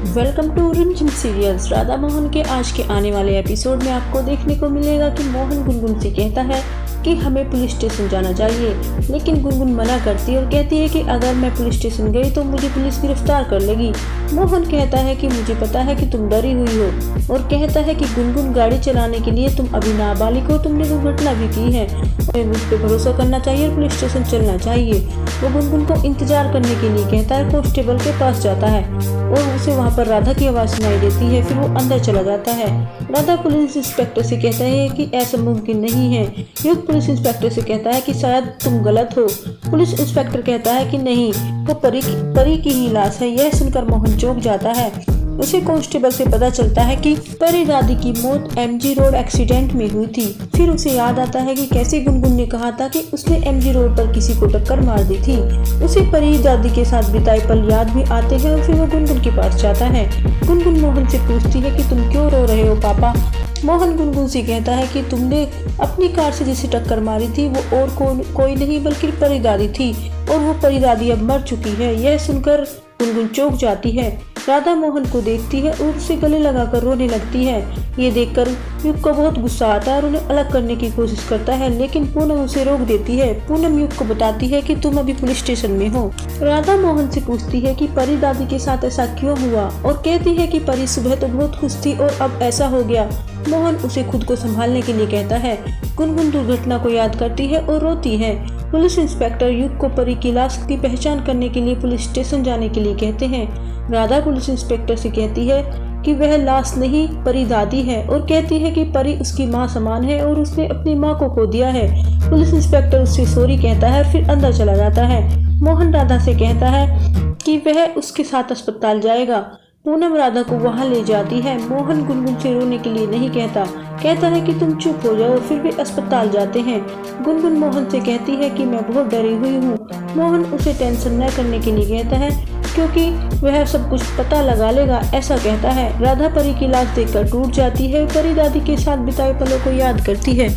Welcome to रिमझिम serials. Radha Mohan के आज के आने वाले एपिसोड में आपको देखने को मिलेगा कि मोहन गुनगुन से कहता है कि हमें पुलिस स्टेशन जाना चाहिए, लेकिन गुनगुन मना करती है और कहती है कि अगर मैं पुलिस स्टेशन गई तो मुझे पुलिस गिरफ्तार कर लेगी। मोहन कहता है कि मुझे पता है कि तुम डरी हुई हो और कहता है कि गुनगुन गाड़ी चलाने के लिए तुम अभी नाबालिग हो, तुमने दुर्घटना भी की है, हमें मुझ पर भरोसा करना चाहिए और पुलिस स्टेशन चलना चाहिए। वो गुनगुन को इंतजार करने के लिए कहता है, कांस्टेबल के पास जाता है और उसे वहाँ पर राधा की आवाज़ सुनाई देती है। फिर वो अंदर चला जाता है। राधा पुलिस इंस्पेक्टर से कहता है कि ऐसा मुमकिन नहीं है। युग पुलिस इंस्पेक्टर से कहता है कि शायद तुम गलत हो। पुलिस इंस्पेक्टर कहता है कि नहीं, वो परी की ही लाश है। यह सुनकर मोहन चौंक जाता है। उसे कांस्टेबल से पता चलता है कि परी दादी की मौत एमजी रोड एक्सीडेंट में हुई थी। फिर उसे याद आता है कि कैसे गुनगुन ने कहा था कि उसने एमजी रोड पर किसी को टक्कर मार दी थी। उसे परी दादी के साथ बिताए पल याद भी आते हैं और फिर वो गुनगुन के पास जाता है। गुनगुन मोहन से पूछती है कि तुम क्यों रो रहे हो पापा। मोहन गुनगुन से कहता है कि तुमने अपनी कार से जिसे टक्कर मारी थी वो और कोई नहीं बल्कि परी दादी थी और वो परी दादी अब मर चुकी है। यह सुनकर गुनगुन चौंक जाती है। राधा मोहन को देखती है और उसे गले लगाकर रोने लगती है। ये देखकर युग को बहुत गुस्सा आता है और उन्हें अलग करने की कोशिश करता है, लेकिन पूनम उसे रोक देती है। पूनम युग को बताती है कि तुम अभी पुलिस स्टेशन में हो। राधा मोहन से पूछती है कि परी दादी के साथ ऐसा क्यों हुआ और कहती है कि परी सुबह तो बहुत खुश थी और अब ऐसा हो गया। मोहन उसे खुद को संभालने के लिए कहता है। गुनगुन दुर्घटना को याद करती है और रोती है। पुलिस इंस्पेक्टर युग को परी की लाश की पहचान करने के लिए पुलिस स्टेशन जाने के लिए कहते हैं। राधा पुलिस इंस्पेक्टर से कहती है कि वह लाश नहीं परी दादी है और कहती है कि परी उसकी मां समान है और उसने अपनी मां को खो दिया है। पुलिस इंस्पेक्टर उससे सॉरी कहता है, फिर अंदर चला जाता है। मोहन राधा से कहता है कि वह उसके साथ अस्पताल जाएगा। पूनम राधा को वहां ले जाती है। मोहन गुनगुन से रोने के लिए नहीं कहता है कि तुम चुप हो जाओ। फिर वे अस्पताल जाते हैं। गुनगुन मोहन से कहती है कि मैं बहुत डरी हुई हूँ। मोहन उसे टेंशन न करने के लिए कहता है क्योंकि वह सब कुछ पता लगा लेगा, ऐसा कहता है। राधा परी की लाश देखकर टूट जाती है। परी दादी के साथ बिताए पलों को याद करती है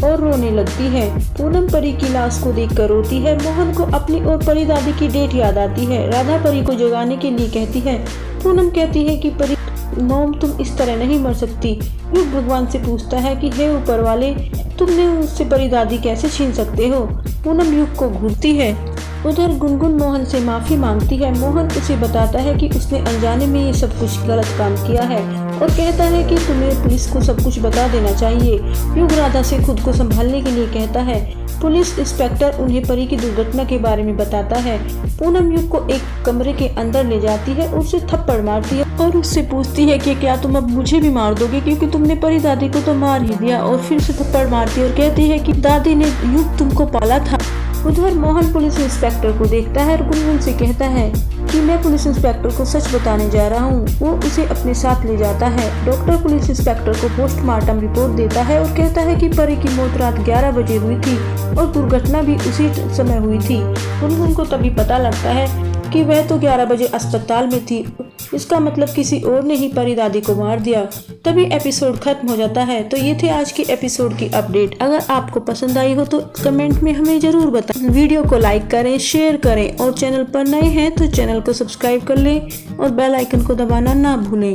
और रोने लगती है। पूनम परी की लाश को देखकर रोती है। मोहन को अपनी और परी दादी की डेट याद आती है। राधा परी को जगाने के लिए कहती है। पूनम कहती है कि परी मॉम तुम इस तरह नहीं मर सकती। युग भगवान से पूछता है कि हे ऊपर वाले, तुमने उससे परी दादी कैसे छीन सकते हो। पूनम युग को घूरती है। उधर गुनगुन मोहन से माफी मांगती है। मोहन उसे बताता है कि उसने अनजाने में ये सब कुछ गलत काम किया है और कहता है कि तुम्हें पुलिस को सब कुछ बता देना चाहिए। युग राधा से खुद को संभालने के लिए कहता है। पुलिस इंस्पेक्टर उन्हें परी की दुर्घटना के बारे में बताता है। पूनम युग को एक कमरे के अंदर ले जाती है और उसे थप्पड़ मारती है और उससे पूछती है कि क्या तुम अब मुझे भी मार दोगे, क्योंकि तुमने परी दादी को तो मार ही दिया। और फिर उसे थप्पड़ मारती है और कहती है कि दादी ने युग तुमको पाला था। उधर मोहन पुलिस इंस्पेक्टर को देखता है और गुनगुन से कहता है कि मैं पुलिस इंस्पेक्टर को सच बताने जा रहा हूँ। वो उसे अपने साथ ले जाता है। डॉक्टर पुलिस इंस्पेक्टर को पोस्टमार्टम रिपोर्ट देता है और कहता है कि परी की मौत रात 11 बजे हुई थी और दुर्घटना भी उसी समय हुई थी। गुनगुन को तभी पता लगता है कि वह तो 11 बजे अस्पताल में थी। इसका मतलब किसी और ने ही परी दादी को मार दिया। तभी एपिसोड खत्म हो जाता है। तो ये थे आज की एपिसोड की अपडेट। अगर आपको पसंद आई हो तो कमेंट में हमें जरूर बताएं। वीडियो को लाइक करें, शेयर करें और चैनल पर नए हैं तो चैनल को सब्सक्राइब कर लें और बेल आइकन को दबाना ना भूलें।